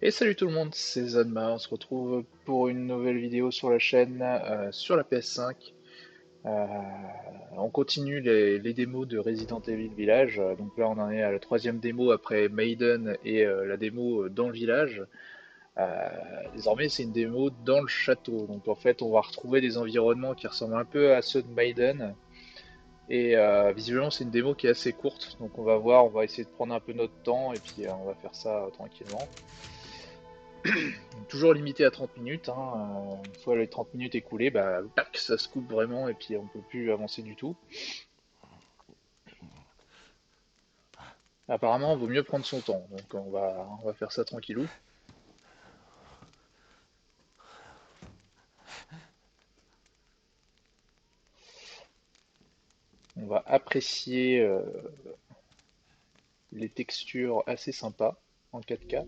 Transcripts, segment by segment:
Et salut tout le monde, c'est Zanma, on se retrouve pour une nouvelle vidéo sur la chaîne sur la PS5. Euh, on continue les démos de Resident Evil Village. Donc là on en est à la troisième démo après Maiden et la démo dans le village. Euh, Désormais c'est une démo dans le château. Donc en fait on va retrouver des environnements qui ressemblent un peu à ceux de Maiden. Et visuellement c'est une démo qui est assez courte. Donc on va voir, on va essayer de prendre un peu notre temps et puis on va faire ça tranquillement. Toujours limité à 30 minutes. Une fois les 30 minutes écoulées, bah, tac, ça se coupe vraiment et puis on peut plus avancer du tout. Apparemment, il vaut mieux prendre son temps, donc on va faire ça tranquillou. On va apprécier les textures assez sympas en 4K.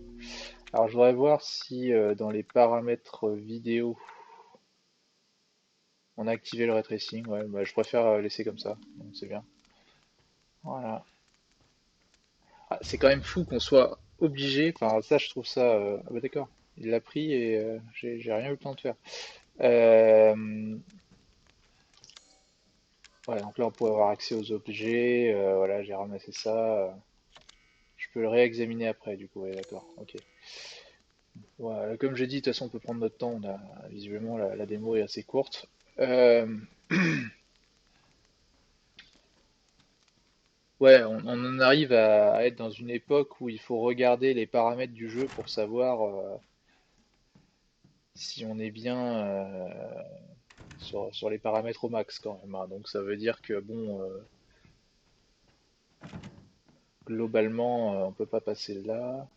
Alors je voudrais voir si dans les paramètres vidéo, on a activé le ray tracing. Ouais, bah, je préfère laisser comme ça, donc c'est bien. Voilà. Ah, c'est quand même fou qu'on soit obligé, enfin ça je trouve ça... Ah bah d'accord, il l'a pris et j'ai rien eu le temps de faire. Euh, ouais, donc là on pourrait avoir accès aux objets, voilà j'ai ramassé ça, je peux le réexaminer après du coup, ouais d'accord, ok. Voilà, comme j'ai dit, de toute façon on peut prendre notre temps, visuellement la démo est assez courte. Euh, ouais, on en arrive à être dans une époque où il faut regarder les paramètres du jeu pour savoir si on est bien sur les paramètres au max quand même, hein. Donc ça veut dire que bon, globalement, on peut pas passer là.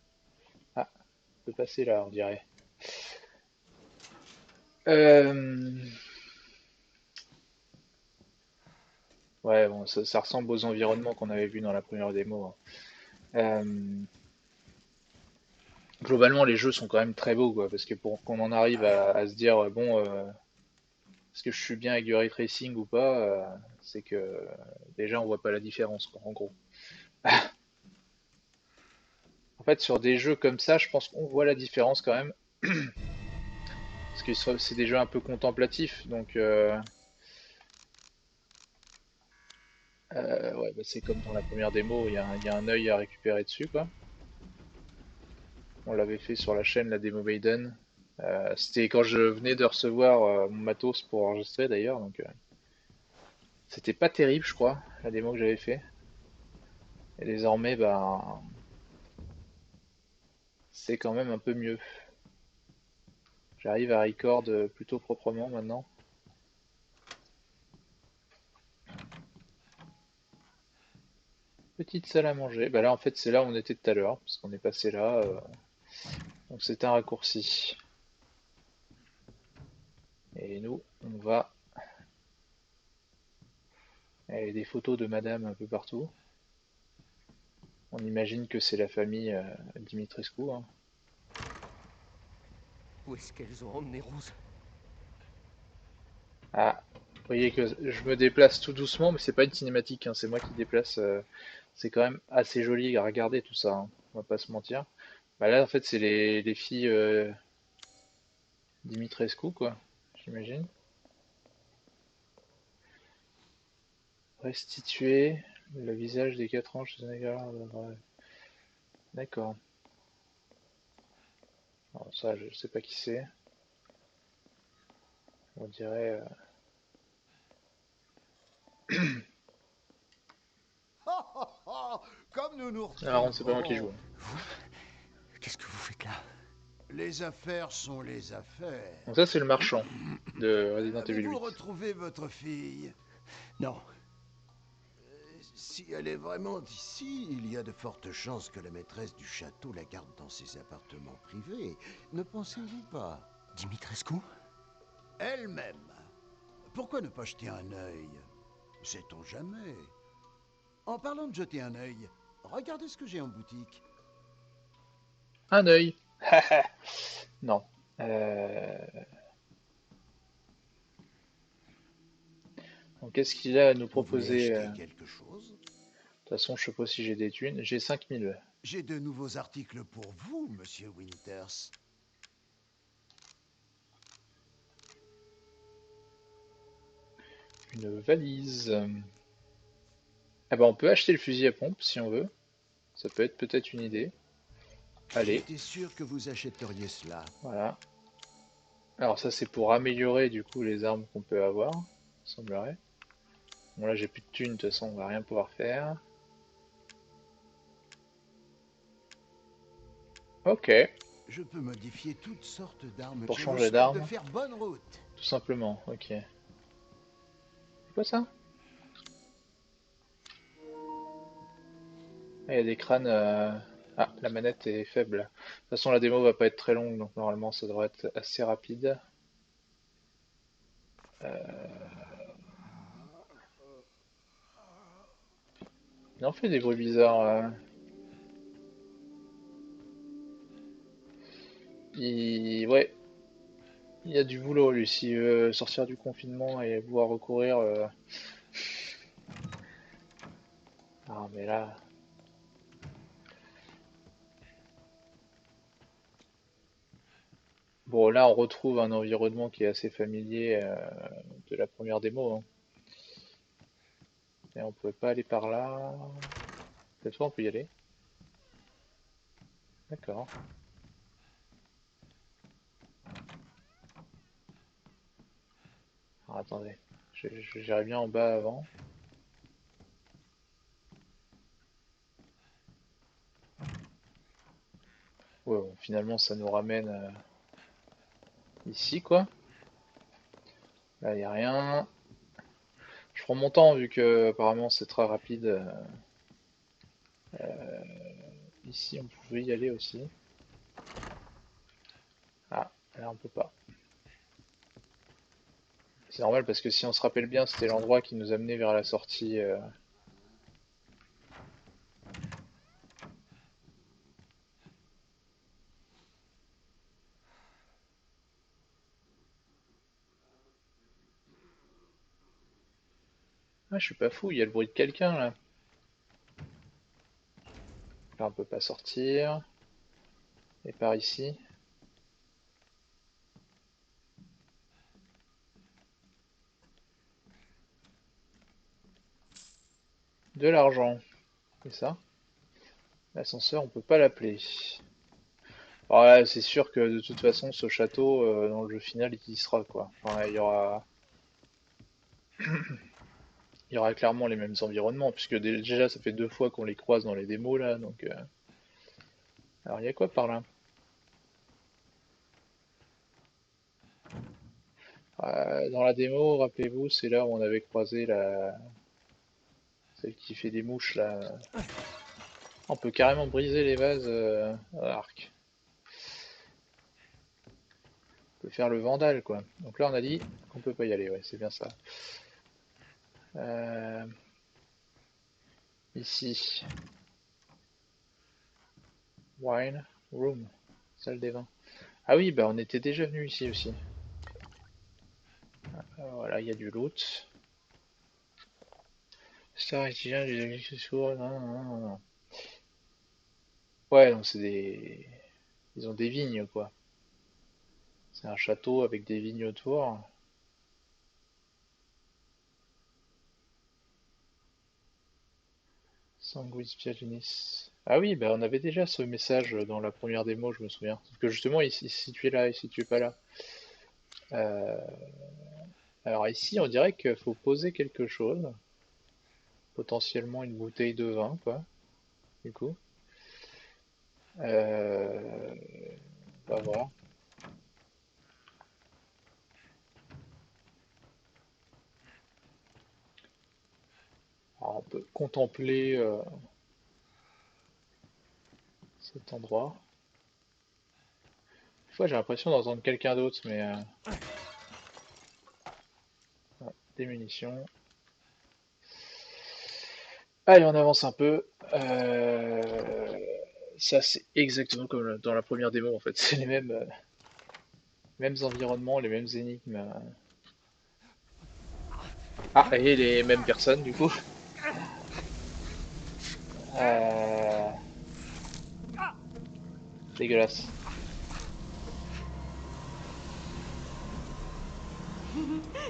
Ah, on peut passer là, on dirait. Euh, ouais, bon, ça ressemble aux environnements qu'on avait vus dans la première démo, hein. Euh, Globalement, les jeux sont quand même très beaux, quoi, parce que pour qu'on en arrive à se dire, bon, est-ce que je suis bien avec du ray tracing ou pas, c'est que déjà on voit pas la différence, quoi, en gros. En fait, sur des jeux comme ça, je pense qu'on voit la différence quand même, parce que c'est des jeux un peu contemplatifs, donc ouais, bah, c'est comme dans la première démo, il y a un œil à récupérer dessus, quoi. On l'avait fait sur la chaîne, la démo Maiden. C'était quand je venais de recevoir mon matos pour enregistrer d'ailleurs, donc c'était pas terrible, je crois, la démo que j'avais fait. Et désormais, ben, c'est quand même un peu mieux. J'arrive à record plutôt proprement maintenant. Petite salle à manger. Bah là, en fait, c'est là où on était tout à l'heure, parce qu'on est passé là. Donc c'est un raccourci. Et nous, on va. Il y a des photos de madame un peu partout. On imagine que c'est la famille Dimitrescu, hein. Où est-ce qu'elles ont emmené Rose? Ah, vous voyez que je me déplace tout doucement, mais c'est pas une cinématique, hein, c'est moi qui déplace. C'est quand même assez joli à regarder tout ça, hein, on va pas se mentir. Bah là, en fait, c'est les filles Dimitrescu, quoi, j'imagine. Restituer le visage des 4 anges. Ouais. D'accord. Alors ça, je sais pas qui c'est. On dirait. Comme nous nous Ah, on sait pas moi qui retrouvons. joue. Qu'est-ce que vous faites là? Les affaires sont les affaires. Donc ça, c'est le marchand de Resident Evil Avez-vous 8. retrouvé votre fille? Non. Si elle est vraiment ici, il y a de fortes chances que la maîtresse du château la garde dans ses appartements privés. Ne pensez-vous pas? Dimitrescu? Elle-même. Pourquoi ne pas jeter un œil? Sait-on jamais? En parlant de jeter un œil, regardez ce que j'ai en boutique. Un œil. Non. Euh, Donc qu'est-ce qu'il a à nous Vous voulez proposer? acheter quelque chose? De toute façon, je sais pas si j'ai des thunes. J'ai 5000. J'ai de nouveaux articles pour vous, monsieur Winters. Une valise. Ah bah on peut acheter le fusil à pompe si on veut. Ça peut être peut-être une idée. Allez, J'étais sûr que vous achèteriez cela. voilà. Alors ça c'est pour améliorer du coup les armes qu'on peut avoir, semblerait. Bon là j'ai plus de thunes, de toute façon on va rien pouvoir faire. Ok, Je peux modifier toutes sortes d'armes. pour Je vous changer souhaite de d'arme, faire bonne route. tout simplement, ok. C'est quoi ça? Ah, il y a des crânes... Ah, la manette est faible. De toute façon la démo va pas être très longue, donc normalement ça devrait être assez rapide. Il en fait des bruits bizarres. Ouais, il y a du boulot lui, s'il veut sortir du confinement et pouvoir recourir... Ah mais là... Bon, là, on retrouve un environnement qui est assez familier de la première démo, hein. Et on peut pas aller par là. Cette fois, on peut y aller. D'accord. Alors, attendez. J'irai bien en bas avant. Ouais, bon, finalement, ça nous ramène ici, quoi. Là, il n'y a rien. Je prends mon temps, vu que apparemment c'est très rapide. Ici, on pouvait y aller aussi. Ah, là, on peut pas. C'est normal, parce que si on se rappelle bien, c'était l'endroit qui nous amenait vers la sortie. Ah, je suis pas fou, il y a le bruit de quelqu'un, là. Là, on peut pas sortir. Et par ici. De l'argent. C'est ça. L'ascenseur, on peut pas l'appeler. Ouais, c'est sûr que de toute façon, ce château, dans le jeu final, il y sera, quoi. Enfin, il y aura clairement les mêmes environnements, puisque déjà, ça fait 2 fois qu'on les croise dans les démos, là, donc... Alors, il y a quoi par là? Dans la démo, rappelez-vous, c'est là où on avait croisé celle qui fait des mouches, là. On peut carrément briser les vases à l'arc. On peut faire le vandale, quoi. Donc là, on a dit qu'on peut pas y aller, ouais, c'est bien ça. Euh, Ici, wine room, salle des vins. Ah oui, bah on était déjà venu ici aussi. Voilà, il y a du loot. Star étudiant du agriculture, non, non, non, non. Ouais, donc c'est des... Ils ont des vignes, quoi. C'est un château avec des vignes autour. Sanguis Piaginis. Ah oui, bah on avait déjà ce message dans la première démo, je me souviens. Sauf que justement, il se situait là, il se situait pas là. Euh, Alors ici, on dirait qu'il faut poser quelque chose. Potentiellement une bouteille de vin, quoi, du coup. Euh, on va voir. Alors, on peut contempler cet endroit. Des fois, j'ai l'impression d'entendre quelqu'un d'autre, mais ouais, des munitions. Allez, on avance un peu. Ça, c'est exactement comme dans la première démo, en fait. C'est les mêmes environnements, les mêmes énigmes. Ah, et les mêmes personnes, du coup. Euh, Dégueulasse.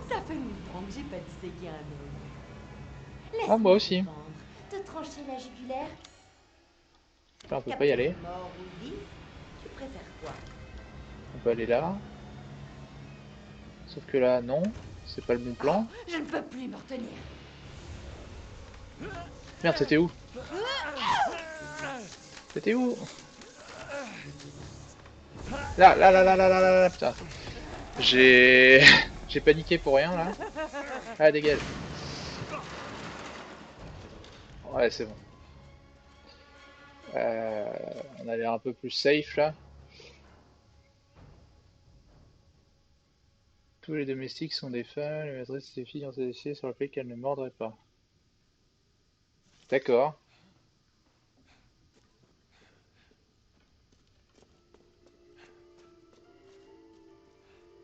Ça fait longtemps que j'ai pas disséqué un œil. Ah, moi aussi. Laisse-moi te trancher la jugulaire. Enfin, on peut pas y aller. Mort ou vif, tu préfères quoi? On peut aller là. Sauf que là, non. C'est pas le bon plan. Je ne peux plus me retenir. Merde, c'était où? C'était où? Là, là, là, là, là, là, là, là, putain. J'ai... J'ai paniqué pour rien, là. Ah, dégage. Ouais, c'est bon. On a l'air un peu plus safe, là. Tous les domestiques sont des femmes. Les maîtresses des filles ont été décidées sur le fait qu'elles ne mordraient pas. D'accord.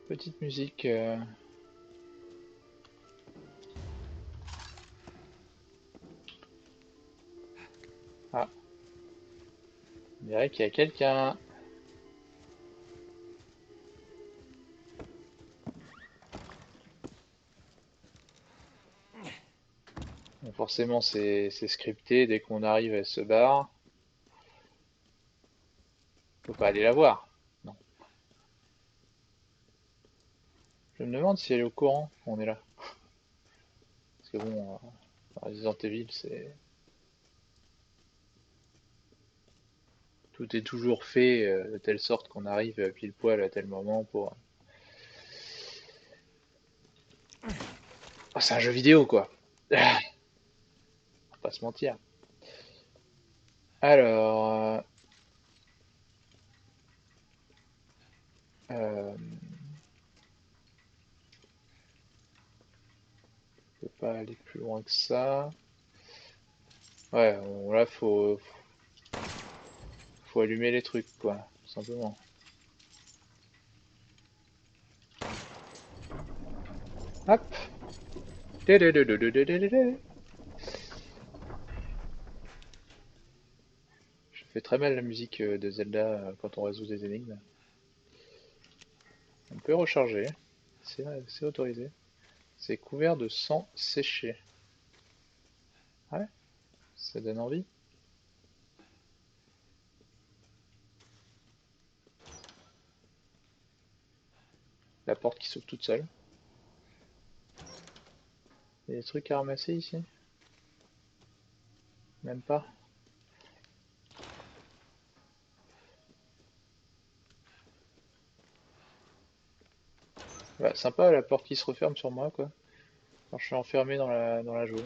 Petite musique. Ah. On dirait qu'il y a quelqu'un. Bon, forcément, c'est scripté. Dès qu'on arrive, elle se barre. Faut pas aller la voir. Non. Je me demande si elle est au courant qu'on est là. Parce que bon, Resident Evil, c'est... Tout est toujours fait de telle sorte qu'on arrive pile poil à tel moment pour... Ah, c'est un jeu vidéo, quoi. Ah, faut pas se mentir. Alors... on peut pas aller plus loin que ça. Ouais, bon, là, faut allumer les trucs, quoi, tout simplement. Hop. Je fais très mal la musique de Zelda quand on résout des énigmes. On peut recharger, c'est autorisé. C'est couvert de sang séché. Ouais, ça donne envie. La porte qui s'ouvre toute seule. Il y a des trucs à ramasser ici? Même pas. Ouais, sympa la porte qui se referme sur moi, quoi. Quand je suis enfermé dans la jouée.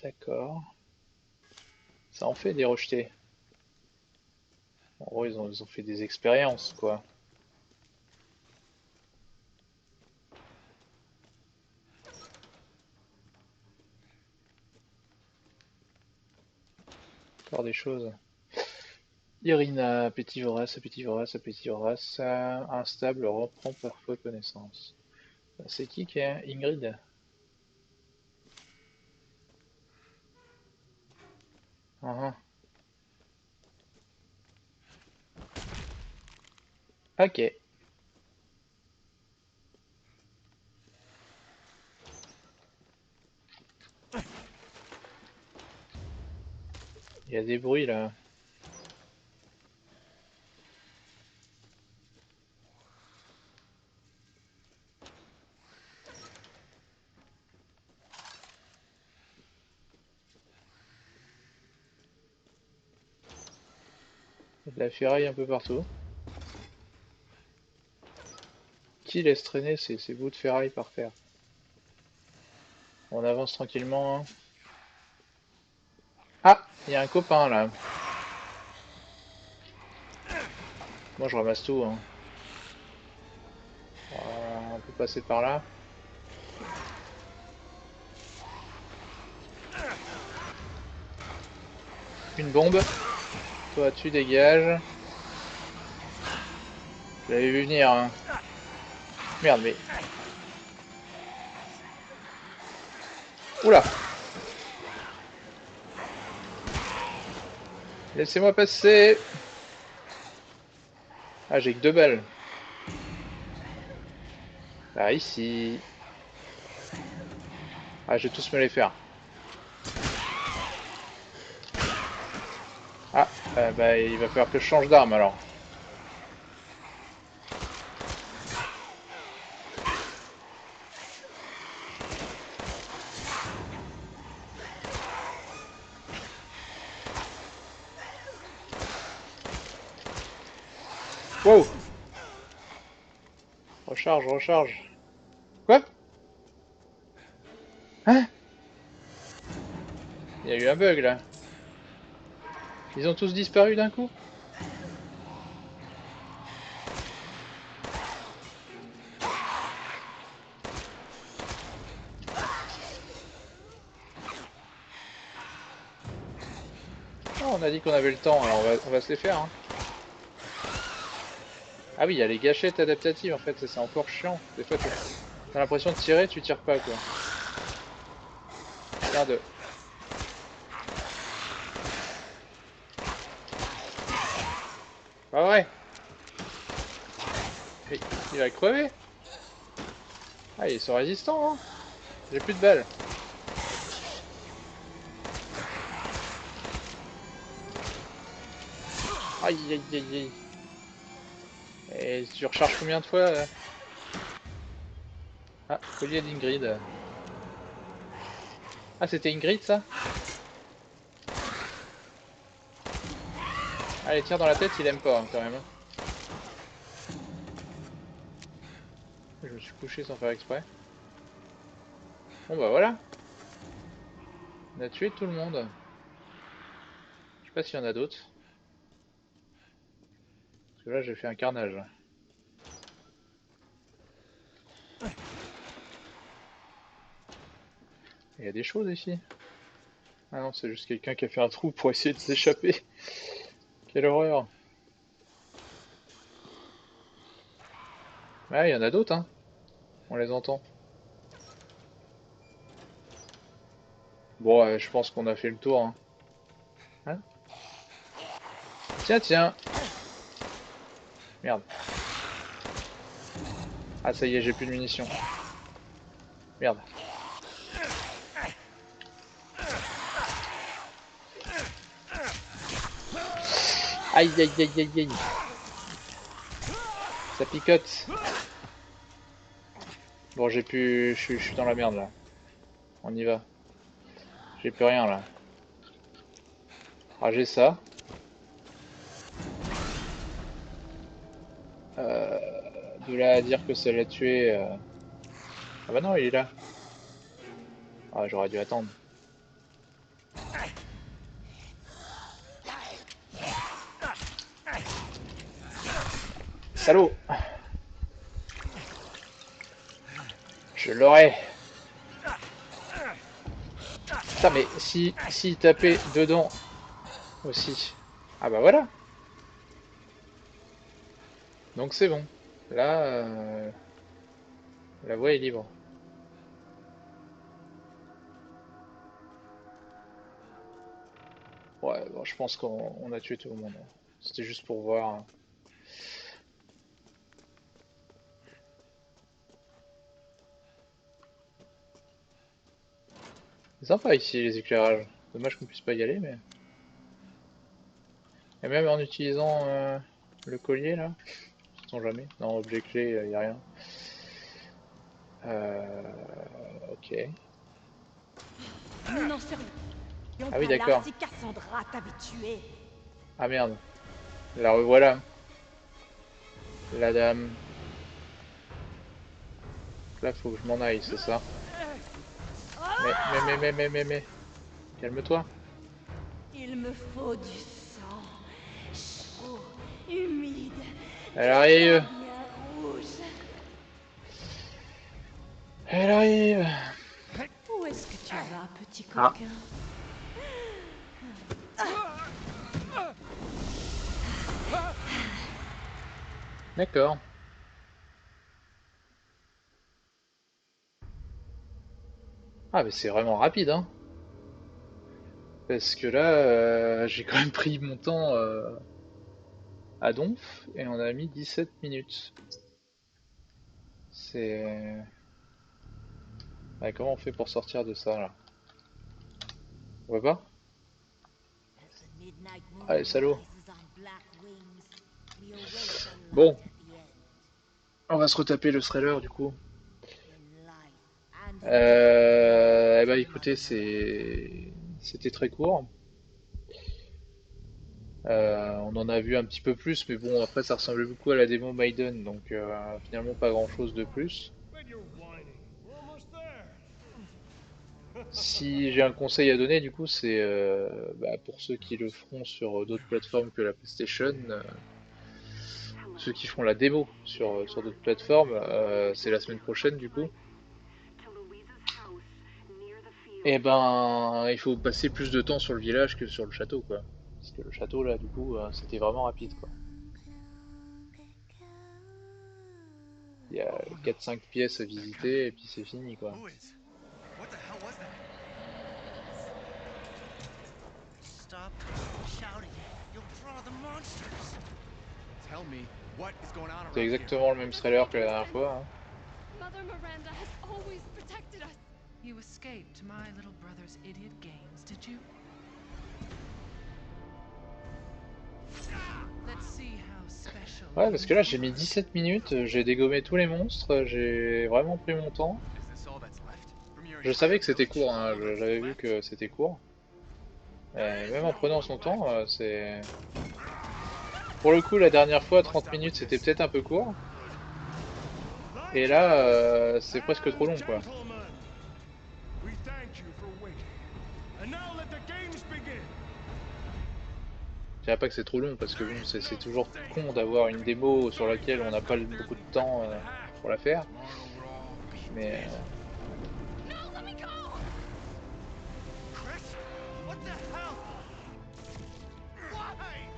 D'accord. Ça en fait des rejetés. En gros, ils ont fait des expériences, quoi. Encore des choses. Irina, appétit vorace, appétit vorace, appétit vorace. Instable, reprend parfois connaissance. C'est qui est Ingrid? Ah, ah. Ok. Il y a des bruits là. Il y a de la ferraille un peu partout. Qui laisse traîner ces bouts de ferraille par terre? On avance tranquillement, hein. Ah, il y a un copain là. Moi je ramasse tout, hein. On peut passer par là. Une bombe. Toi tu dégages. Je l'avais vu venir, hein. Merde, mais Oula! Laissez-moi passer! Ah, j'ai que 2 balles. Par ici. Ah, je vais tous me les faire. Ah, bah il va falloir que je change d'arme alors. Wow! Recharge, recharge. Quoi? Hein? Il y a eu un bug là. Ils ont tous disparu d'un coup? Oh, on a dit qu'on avait le temps, alors on va se les faire. Hein. Ah oui, il y a les gâchettes adaptatives en fait, ça c'est encore chiant. Des fois t'as l'impression de tirer, tu tires pas quoi. Merde. Pas vrai. Il va crever. Ah, ils sont résistants, hein. J'ai plus de balles. Aïe, aïe, aïe, aïe. Et tu recharges combien de fois Ah, collier d'Ingrid. Ah, c'était Ingrid, ça? Allez, tire dans la tête, il aime pas, hein, quand même. Je me suis couché sans faire exprès. Bon, bah voilà. On a tué tout le monde. Je sais pas s'il y en a d'autres. Parce que là, j'ai fait un carnage. Il y a des choses ici. Ah non, c'est juste quelqu'un qui a fait un trou pour essayer de s'échapper. Quelle horreur. Ouais, il y en a d'autres, hein. On les entend. Bon, je pense qu'on a fait le tour, hein. Hein? Tiens, tiens. Merde. Ah, ça y est, j'ai plus de munitions. Merde. Aïe, aïe, aïe, aïe, aïe. Ça picote. Bon, j'ai plus... Je suis dans la merde, là. On y va. J'ai plus rien, là. Ah, j'ai ça. De là à dire que ça l'a tué... Ah bah non, il est là. Ah, j'aurais dû attendre. Salaud! Je l'aurais. Putain, mais si il tapait dedans aussi. Ah bah voilà. Donc c'est bon. Là, la voie est libre. Ouais, bon, je pense qu'on a tué tout le monde. C'était juste pour voir. C'est sympa ici les éclairages. Dommage qu'on puisse pas y aller, mais. Et même en utilisant le collier là, sait-on jamais. Non, objet clé, y a rien. Ok. Nous n'en serions Ah oui, pas là d'accord. si Cassandra t'avait tué. Ah merde. La revoilà. La dame. Là, faut que je m'en aille, c'est ça. Mais. Calme-toi. Il me faut du sang. Chaud, humide, Elle et arrive. pas bien rouge. Elle arrive. Où est-ce que tu vas, petit Ah, coquin? d'accord. Ah, mais c'est vraiment rapide, hein. Parce que là, j'ai quand même pris mon temps à Donf et on a mis 17 minutes. C'est... Ouais, comment on fait pour sortir de ça, là? On va pas? As the midnight moon Allez, salaud. rises on black wings, we await the light Bon, at the end. on va se retaper le trailer, du coup. In life and in death, Eh ben, to écoutez, Mother Miranda. c'était très court. On en a vu un petit peu plus, mais bon, après, ça ressemblait beaucoup à la démo Maiden, donc finalement, pas grand-chose de plus. Bet you're whining. We're almost there. Si j'ai un conseil à donner, du coup, c'est bah, pour ceux qui le feront sur d'autres plateformes que la PlayStation, ceux qui feront la démo sur d'autres plateformes, c'est la semaine prochaine, du coup. Et ben, il faut passer plus de temps sur le village que sur le château, quoi. Parce que le château, là, du coup, c'était vraiment rapide, quoi. Il y a Oh no. 4-5 pièces à They're visiter, et coming. puis c'est fini, quoi. Who is? What the hell was that? Stop shouting. You'll draw the monsters. Tell me, what is going on C'est around here? exactement le même trailer que la dernière fois, hein. Mother Miranda has always protected us. You escaped my little brother's idiot games, did you? Let's see how special. Ouais, parce que là, j'ai mis 17 minutes, j'ai dégommé tous les monstres, j'ai vraiment pris mon temps. Is this all that's left from your Je savais entire que c'était village? court, hein, All that's j'avais vu left? que c'était court. Même en prenant son temps, c'est... Pour le coup, la dernière fois, 30 minutes, c'était peut-être un peu court. Et là, c'est presque trop long, quoi. Gentlemen, we thank you for waiting. And now let the games begin. Je dirais pas que c'est trop long, parce que bon, c'est toujours con d'avoir une démo sur laquelle on n'a pas beaucoup de temps pour la faire. Mais... No, let me go! Chris? What the hell? Why?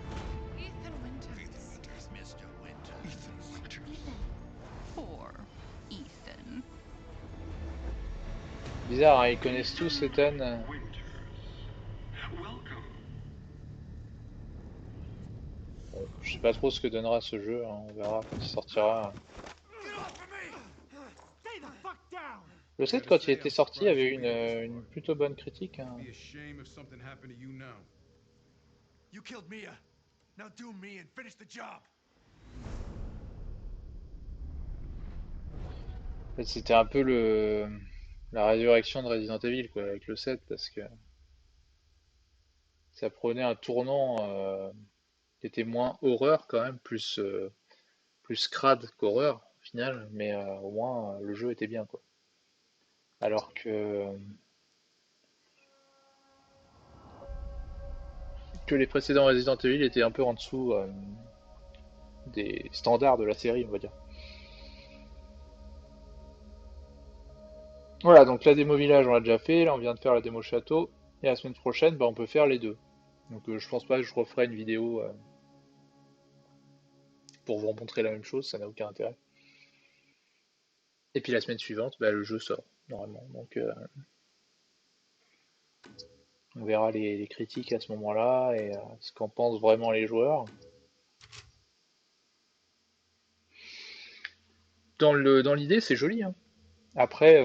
Ethan Winters. Mr. Winter. Poor Ethan. bizarre, hein, ils connaissent tous Ethan. Bon, je sais pas trop ce que donnera ce jeu, hein, on verra quand il sortira. Get off of me! Stay the fuck down. Le 7, quand il était sorti, avait eu une plutôt bonne critique, hein. Be a shame if something happened to you now. You killed Mia. Now do me and finish the job. En fait, c'était un peu la résurrection de Resident Evil, quoi, avec le 7, parce que ça prenait un tournant qui était moins horreur quand même, plus crade qu'horreur au final, mais au moins le jeu était bien, quoi. Alors que les précédents Resident Evil étaient un peu en dessous des standards de la série, on va dire. Voilà, donc la démo village on l'a déjà fait, là on vient de faire la démo château, et la semaine prochaine bah, on peut faire les deux. Donc je pense pas que je referai une vidéo pour vous montrer la même chose, ça n'a aucun intérêt. Et puis la semaine suivante, bah, le jeu sort, normalement. Donc on verra les critiques à ce moment-là et ce qu'en pensent vraiment les joueurs. Dans l'idée, c'est joli, hein. Après,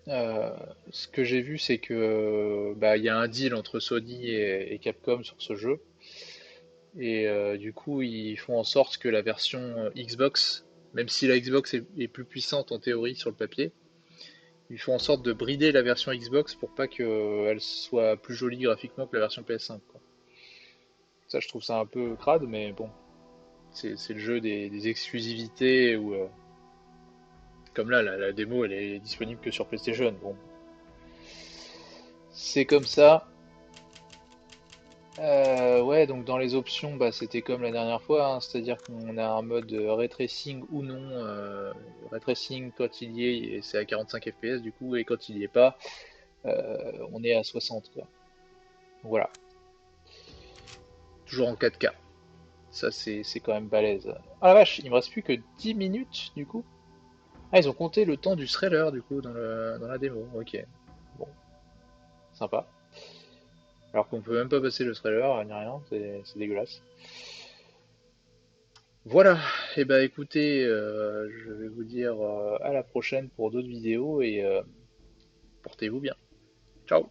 ce que j'ai vu, c'est que bah, il y a un deal entre Sony et Capcom sur ce jeu. Et du coup, ils font en sorte que la version Xbox, même si la Xbox est plus puissante en théorie sur le papier, ils font en sorte de brider la version Xbox pour pas qu'elle soit plus jolie graphiquement que la version PS5, quoi. Ça, je trouve ça un peu crade, mais bon, c'est le jeu des exclusivités où, comme là, la démo, elle est disponible que sur PlayStation. Bon, c'est comme ça. Ouais, donc dans les options, bah, c'était comme la dernière fois, hein, c'est-à-dire qu'on a un mode ray tracing ou non. Ray tracing quand il y est, c'est à 45 FPS du coup, et quand il y est pas, on est à 60, quoi. Donc voilà, toujours en 4K. Ça, c'est quand même balèze. Ah la vache, il me reste plus que 10 minutes du coup. Ah, ils ont compté le temps du trailer du coup dans la démo. Ok. Bon, sympa. Alors qu'on peut même pas passer le trailer ni rien, c'est dégueulasse. Voilà, et bah écoutez, je vais vous dire à la prochaine pour d'autres vidéos et portez-vous bien. Ciao!